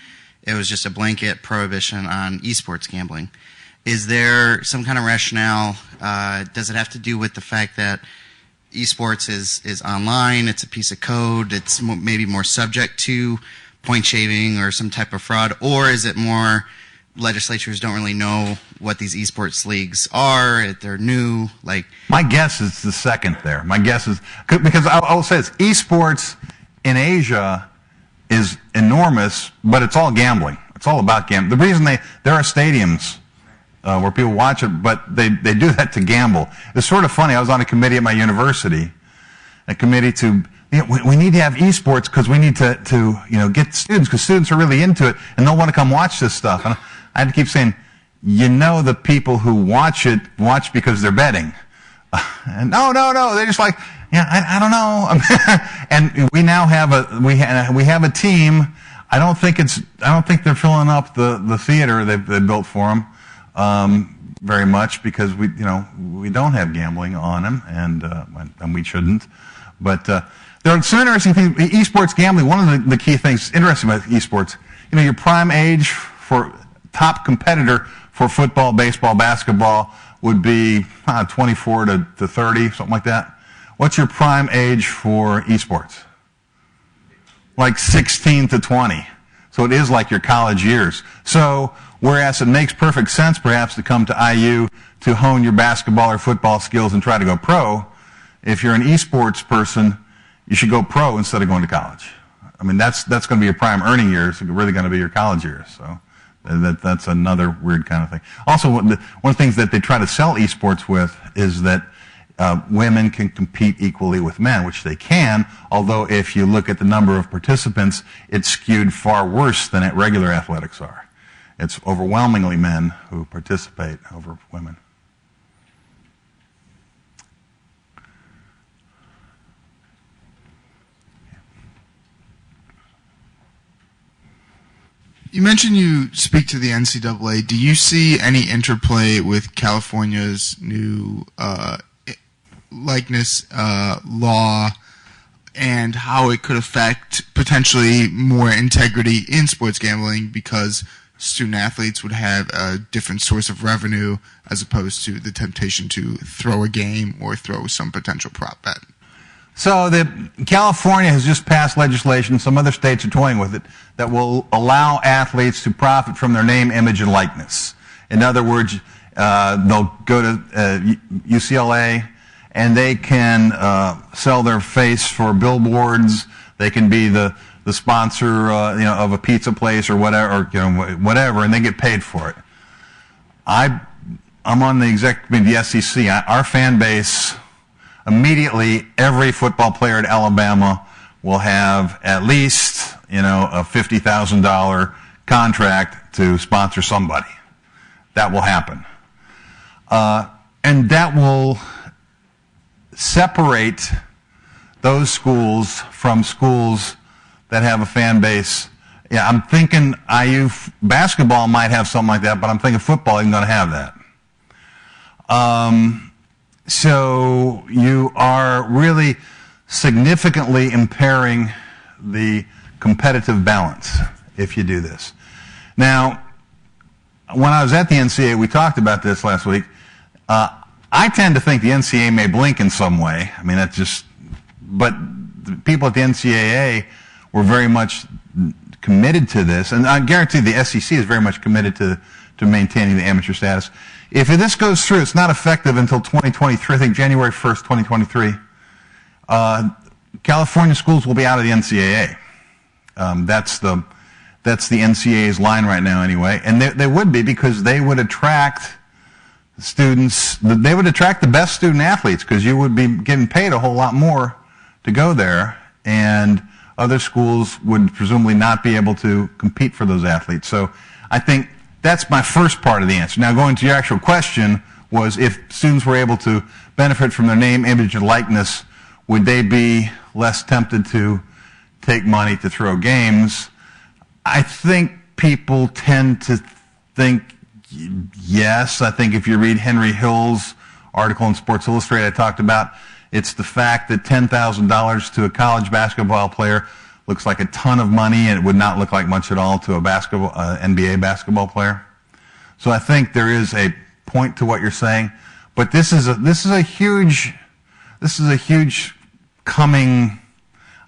it was just a blanket prohibition on esports gambling. Is there some kind of rationale? Does it have to do with the fact that esports is online, it's a piece of code, it's maybe more subject to point shaving or some type of fraud, or is it more legislatures don't really know what these esports leagues are, they're new? Like, my guess is the second there. My guess is, because I'll say this, esports in Asia is enormous, but it's all gambling. It's all about gambling. The reason there are stadiums where people watch it, but they do that to gamble. It's sort of funny. I was on a committee at my university, a committee to, we need to have esports because we need to get students, because students are really into it and they'll want to come watch this stuff. And I had to keep saying, the people who watch it watch because they're betting. And no, they're just like, I don't know. And we now have we have a team. I don't think they're filling up the theater they built for them very much, because we don't have gambling on them, and we shouldn't. But there are some interesting things. Esports gambling. One of the key things interesting about esports, your prime age for top competitor for football, baseball, basketball would be 24 to 30, something like that. What's your prime age for esports? Like 16 to 20. So it is like your college years. So whereas it makes perfect sense perhaps to come to IU to hone your basketball or football skills and try to go pro, if you're an esports person, you should go pro instead of going to college. I mean, that's going to be your prime earning years. It's really going to be your college years. So that's another weird kind of thing. Also, one of the things that they try to sell esports with is that women can compete equally with men, which they can, although if you look at the number of participants, it's skewed far worse than regular athletics are. It's overwhelmingly men who participate over women. You mentioned you speak to the NCAA. Do you see any interplay with California's new likeness law and how it could affect potentially more integrity in sports gambling, because student athletes would have a different source of revenue as opposed to the temptation to throw a game or throw some potential prop bet? So California has just passed legislation, some other states are toying with it, that will allow athletes to profit from their name, image, and likeness. In other words, they'll go to UCLA and they can sell their face for billboards. They can be the sponsor of a pizza place or whatever, whatever, and they get paid for it. I'm on the executive committee of the SEC. Our fan base, immediately every football player at Alabama will have at least a $50,000 contract to sponsor somebody. That will happen, and that will separate those schools from schools that have a fan base. Yeah, I'm thinking IU basketball might have something like that, but I'm thinking football isn't going to have that. So you are really significantly impairing the competitive balance if you do this. Now, when I was at the NCAA, we talked about this last week. I tend to think the NCAA may blink in some way. I mean, but the people at the NCAA were very much committed to this, and I guarantee the SEC is very much committed to maintaining the amateur status. If this goes through, it's not effective until 2023, I think January 1st, 2023. California schools will be out of the NCAA. That's the NCAA's line right now anyway. And they would be, because they would attract students, they would attract the best student athletes, because you would be getting paid a whole lot more to go there, and other schools would presumably not be able to compete for those athletes. So I think that's my first part of the answer. Now, going to your actual question was if students were able to benefit from their name, image, and likeness, would they be less tempted to take money to throw games? I think people tend to think yes. I think if you read Henry Hill's article in Sports Illustrated I talked about, it's the fact that $10,000 to a college basketball player looks like a ton of money, and it would not look like much at all to a NBA basketball player. So I think there is a point to what you're saying, but this is a huge coming.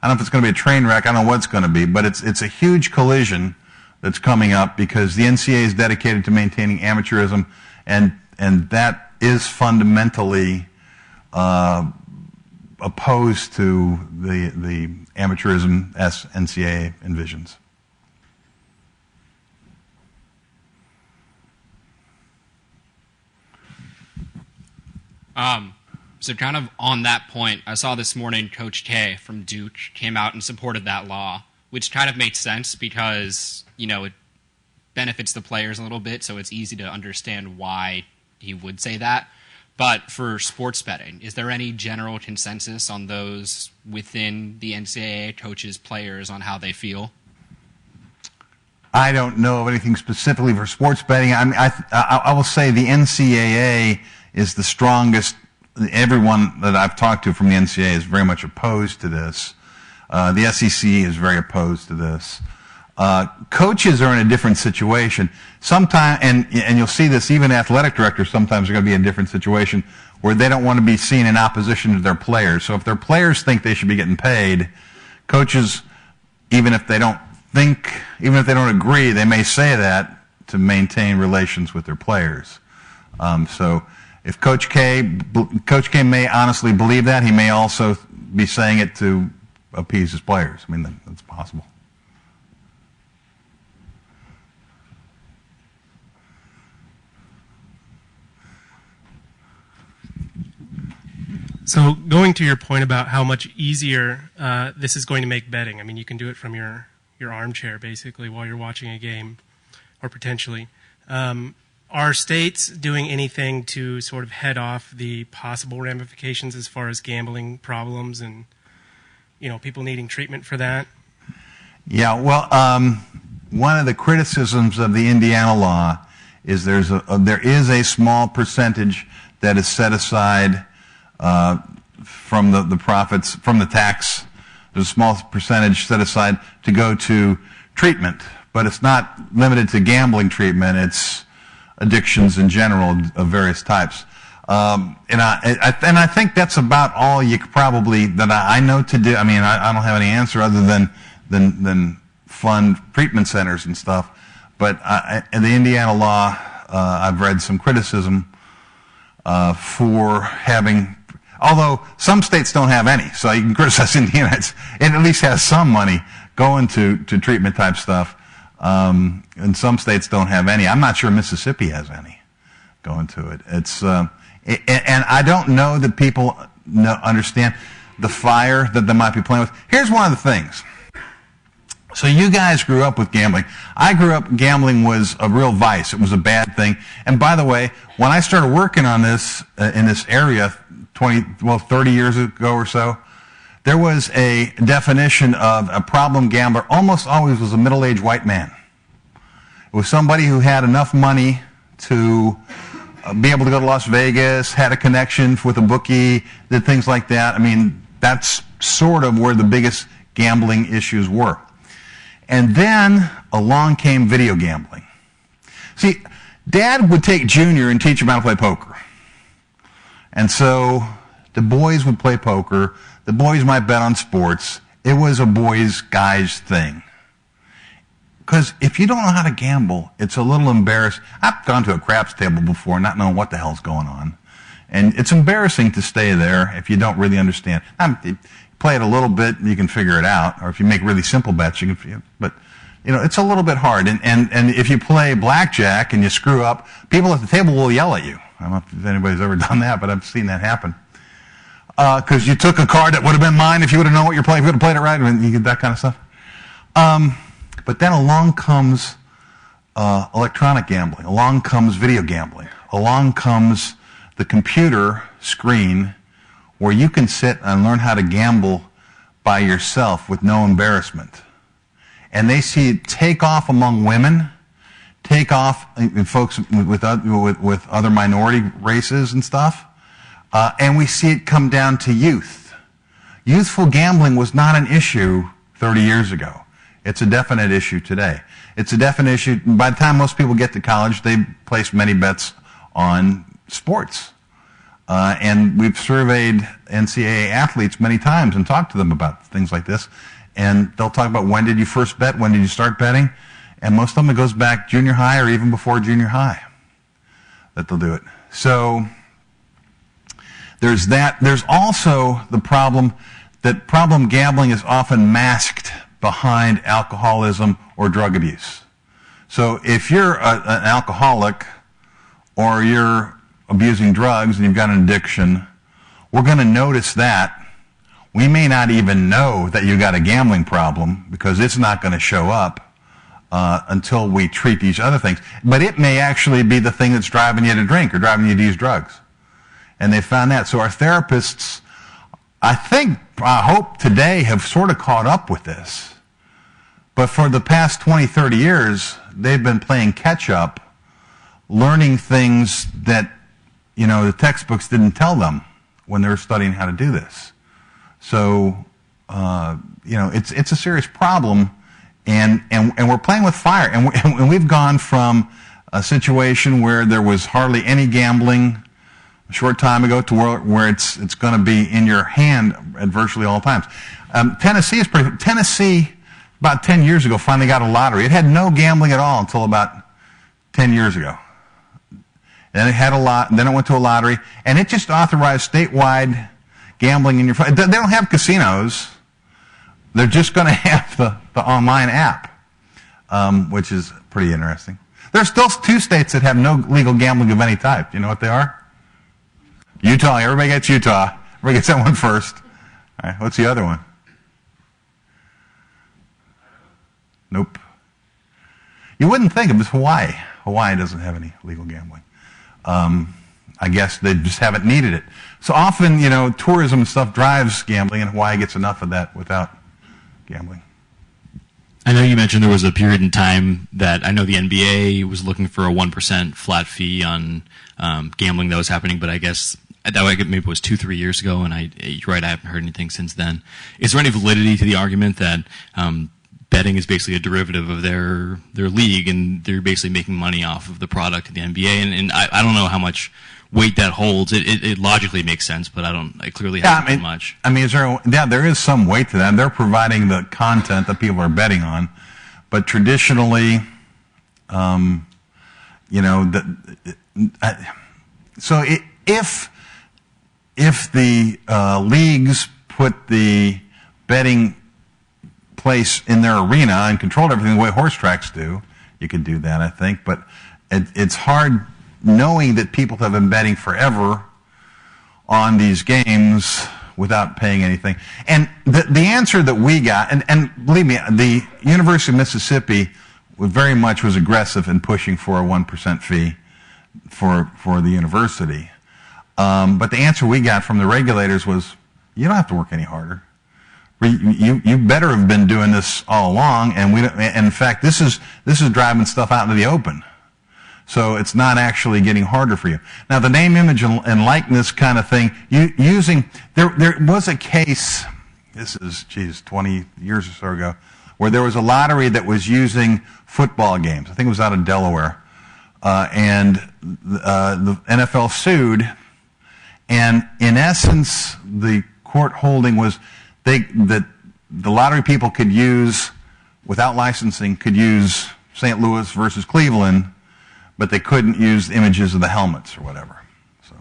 I don't know if it's going to be a train wreck. I don't know what it's going to be, but it's a huge collision that's coming up because the NCAA is dedicated to maintaining amateurism, and that is fundamentally opposed to the amateurism as NCAA envisions. So kind of on that point, I saw this morning Coach K from Duke came out and supported that law, which kind of makes sense because, it benefits the players a little bit, so it's easy to understand why he would say that. But for sports betting, is there any general consensus on those within the NCAA, coaches, players, on how they feel? I don't know of anything specifically for sports betting. I will say the NCAA is the strongest. Everyone that I've talked to from the NCAA is very much opposed to this. The SEC is very opposed to this. Coaches are in a different situation. Sometimes, and you'll see this, even athletic directors sometimes are going to be in a different situation where they don't want to be seen in opposition to their players. So if their players think they should be getting paid, coaches, even if they don't agree, they may say that to maintain relations with their players. So if Coach K may honestly believe that, he may also be saying it to appease his players. I mean, that's possible. So going to your point about how much easier this is going to make betting, I mean, you can do it from your armchair, basically, while you're watching a game, or potentially. Are states doing anything to sort of head off the possible ramifications as far as gambling problems and, people needing treatment for that? Yeah, well, one of the criticisms of the Indiana law is there is a small percentage that is set aside from the profits, from the tax. There's a small percentage set aside to go to treatment, but it's not limited to gambling treatment. It's addictions in general of various types. And I think that's about all you could probably, that I know to do. I mean, I don't have any answer other than fund treatment centers and stuff. But in the Indiana law, I've read some criticism for having, although some states don't have any, so you can criticize Indiana. It at least has some money going to treatment type stuff. And some states don't have any. I'm not sure Mississippi has any going to it. It's and I don't know that people understand the fire that they might be playing with. Here's one of the things. So you guys grew up with gambling. I grew up, gambling was a real vice. It was a bad thing. And by the way, when I started working on this in this area 30 years ago or so, there was a definition of a problem gambler almost always was a middle-aged white man. It was somebody who had enough money to be able to go to Las Vegas, had a connection with a bookie, did things like that. I mean, that's sort of where the biggest gambling issues were. And then along came video gambling. See, Dad would take Junior and teach him how to play poker. And so the boys would play poker. The boys might bet on sports. It was a guys thing. Because if you don't know how to gamble, it's a little embarrassing. I've gone to a craps table before not knowing what the hell's going on. And it's embarrassing to stay there if you don't really understand. Play it a little bit, and you can figure it out. Or if you make really simple bets, you can. But it's a little bit hard. And if you play blackjack and you screw up, people at the table will yell at you. I don't know if anybody's ever done that, but I've seen that happen. Because you took a card that would have been mine if you would have known what you're playing, if you would have played it right, and you get that kind of stuff. But then along comes electronic gambling. Along comes video gambling. Along comes the computer screen where you can sit and learn how to gamble by yourself with no embarrassment. And they see it take off among women, take off in folks with other minority races and stuff, and we see it come down to youth. Youthful gambling was not an issue 30 years ago. It's a definite issue today. It's a definite issue. By the time most people get to college, they place many bets on sports. And we've surveyed NCAA athletes many times and talked to them about things like this. And they'll talk about when did you first bet, when did you start betting. And most of them, it goes back junior high or even before junior high that they'll do it. So there's that. There's also the problem that problem gambling is often masked behind alcoholism or drug abuse. So if you're an alcoholic or you're abusing drugs and you've got an addiction, we're going to notice that. We may not even know that you've got a gambling problem because it's not going to show up until we treat these other things. But it may actually be the thing that's driving you to drink or driving you to use drugs. And they found that. So our therapists, I hope today have sort of caught up with this. But for the past 20, 30 years, they've been playing catch up, learning things that, the textbooks didn't tell them when they were studying how to do this. So, it's a serious problem, and we're playing with fire. And we've gone from a situation where there was hardly any gambling a short time ago to where it's going to be in your hand at virtually all times. Tennessee, about 10 years ago, finally got a lottery. It had no gambling at all until about 10 years ago. Then it had then it went to a lottery, and it just authorized statewide gambling in your phone. They don't have casinos. They're just going to have the online app, which is pretty interesting. There's still 2 states that have no legal gambling of any type. You know what they are? Utah. Everybody gets Utah. Everybody gets that one first. All right, what's the other one? Nope. You wouldn't think of it. Hawaii. Hawaii doesn't have any legal gambling. I guess they just haven't needed it. So often, tourism and stuff drives gambling, and Hawaii gets enough of that without gambling. I know you mentioned there was a period in time that I know the NBA was looking for a 1% flat fee on gambling that was happening, but I guess maybe it was 2-3 years ago, and you're right, I haven't heard anything since then. Is there any validity to the argument that betting is basically a derivative of their league, and they're basically making money off of the product of the NBA? And I don't know how much weight that holds. It logically makes sense, but I clearly haven't much. I mean, there is some weight to that. They're providing the content that people are betting on, but traditionally, if the leagues put the betting place in their arena and controlled everything the way horse tracks do, you could do that, I think. But it's hard knowing that people have been betting forever on these games without paying anything. And the answer that we got, and believe me, the University of Mississippi very much was aggressive in pushing for a 1% fee for the university. But the answer we got from the regulators was, you don't have to work any harder. You better have been doing this all along, and in fact, this is driving stuff out into the open. So it's not actually getting harder for you. Now, the name, image, and likeness kind of thing, there was a case, this is, 20 years or so ago, where there was a lottery that was using football games. I think it was out of Delaware. And the NFL sued, and in essence, the court holding was that the lottery people could use, without licensing, could use St. Louis versus Cleveland, but they couldn't use images of the helmets or whatever. So,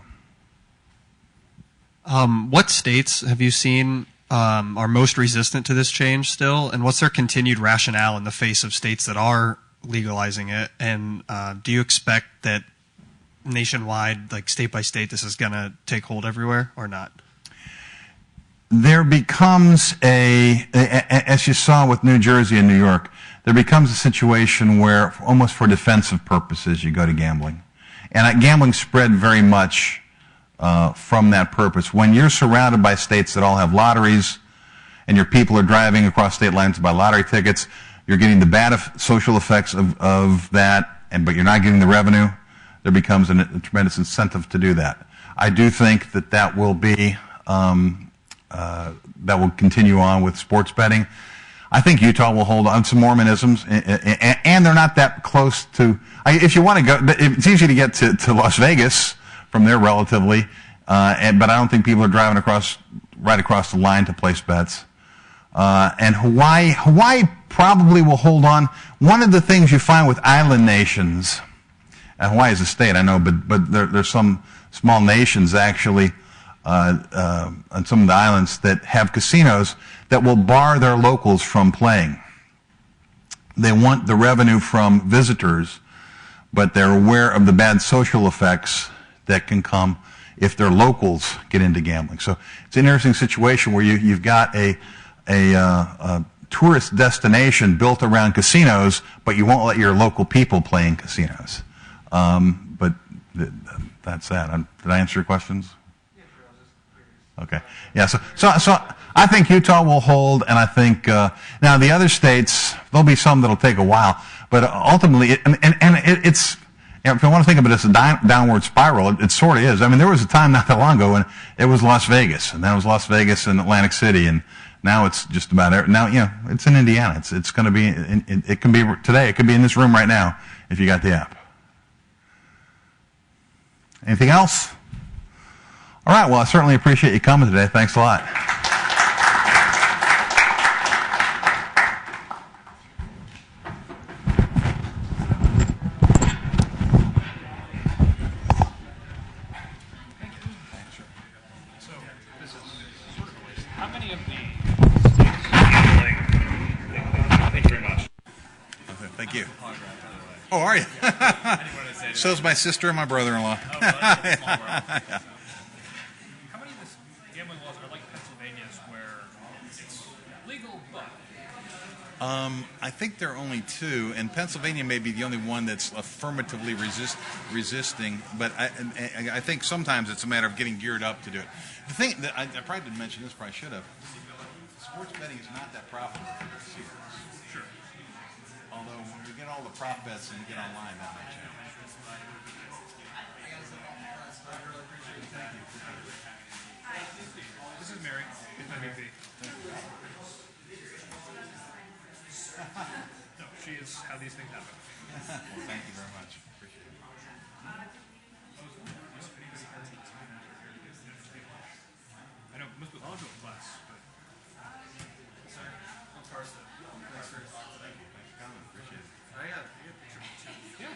what states have you seen are most resistant to this change still, and what's their continued rationale in the face of states that are legalizing it? And do you expect that nationwide, like state by state, this is going to take hold everywhere or not? There becomes as you saw with New Jersey and New York, there becomes a situation where, almost for defensive purposes, you go to gambling. And gambling spread very much from that purpose. When you're surrounded by states that all have lotteries, and your people are driving across state lines to buy lottery tickets, you're getting the bad social effects of that, but you're not getting the revenue, there becomes a tremendous incentive to do that. I do think that will be, that will continue on with sports betting. I think Utah will hold on to Mormonisms, and they're not that close to, if you want to go, it's easy to get to Las Vegas from there relatively, but I don't think people are driving right across the line to place bets. And Hawaii probably will hold on. One of the things you find with island nations, and Hawaii is a state, I know, but there's some small nations actually on some of the islands that have casinos that will bar their locals from playing. They want the revenue from visitors, but they're aware of the bad social effects that can come if their locals get into gambling. So it's an interesting situation where you've got a tourist destination built around casinos, but you won't let your local people play in casinos. But that's that. Did I answer your questions? Okay. Yeah. So I think Utah will hold, and I think now the other states, there'll be some that'll take a while, but ultimately, it's. If you want to think of it as a downward spiral, it sort of is. I mean, there was a time not that long ago when it was Las Vegas, and then it was Las Vegas and Atlantic City, and now it's just about now. It's in Indiana. It's going to be. It can be today. It could be in this room right now if you got the app. Anything else? All right. Well, I certainly appreciate you coming today. Thanks a lot. Oh, are you? So is my sister and my brother-in-law. Yeah. How many of the gambling laws are like Pennsylvania's where it's legal, but... I think there are only two, and Pennsylvania may be the only one that's affirmatively resisting, but I think sometimes it's a matter of getting geared up to do it. The thing that I probably didn't mention this, probably should have. Sports betting is not that profitable for the casinos. Sure. Although when we get all the prop bets and you get online, that may change. This is Mary. MVP. No, she is how these things happen. Well, thank you very much. Appreciate it. I know most people all go to class, but... Sorry. I'm Carson. Thanks for coming. Appreciate it. I got a picture too. Yeah.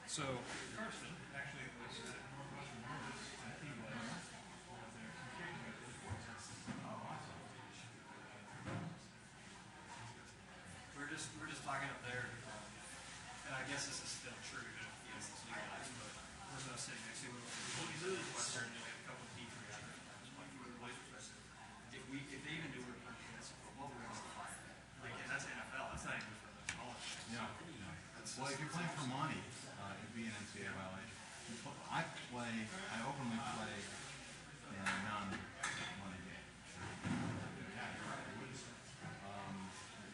So, Carson actually was at Northwestern University, and he was We're just talking up there, and I guess this is still true even if he has this new guys, but we're not sitting next to him. Western, and we have a couple of D3 guys. If they even do it for football, we're going to fire. Like, and that's NFL. That's not even for the college. Yeah. Well, if you're playing for money, it'd be an NCAA violation. I openly play in a non-money game. Yeah, you're right. It would.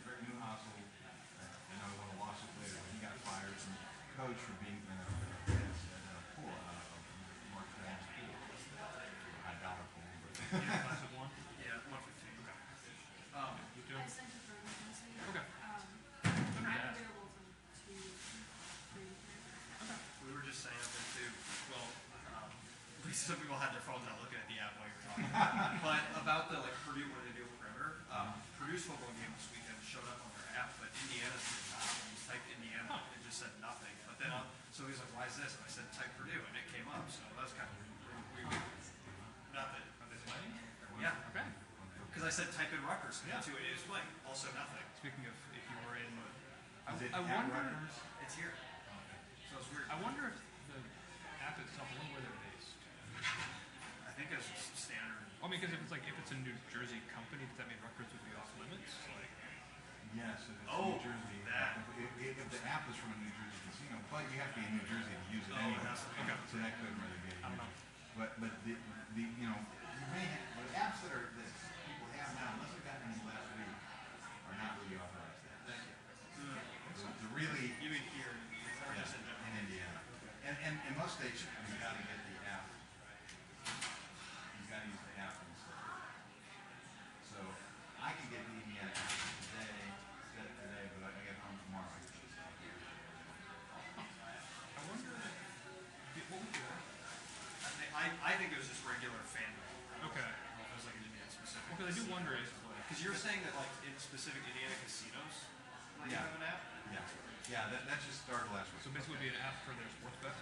Greg Newhouse, I know he won a lawsuit later, but he got fired from coach for being in a pool, Mark Twain's pool. $1 pool. Yeah, class of one? Yeah, 115. Okay. You do? Okay. We were just saying up there too. Well, at least some people had their phones out looking at the app while you were talking. But about the Purdue, what they do with perimeter. Purdue's football game this weekend showed up on their app, but Indiana's did not. When you typed Indiana, it just said nothing. But then, so he's like, "Why is this?" And I said, "Type Purdue," and it came up. So that was kind of weird. Not that are they playing? Yeah. Okay. Because I said type in Rutgers, and that's who it is playing. Also nothing. Speaking of, if you were in, I wonder. It's here. So it's weird. I wonder if the app itself, where they're based. I think it's standard. I mean, because if it's a New Jersey company, does that mean records would be off limits? Like, Yes, if it's Oh, New Jersey. that. If the app is from a New Jersey casino, but you have to be in New Jersey to use it anyway. Okay. So that could really be. I don't know. But the you know you may have, the apps that people have now, unless they got any last week, are not really authorized. Thank you. The really You mean here, or just in general? in Indiana, and in most states you got to get the app. You got to use the app instead. So I can get the Indiana app today, but I get home tomorrow. I wonder what would you I think it was just regular fandom. Okay. It was like an Indiana specific. Because I do wonder if Because you're saying that like in specific Indiana casinos, like you Yeah. have an app. Yeah, that just started last week. so basically it would be an app for their sports bet.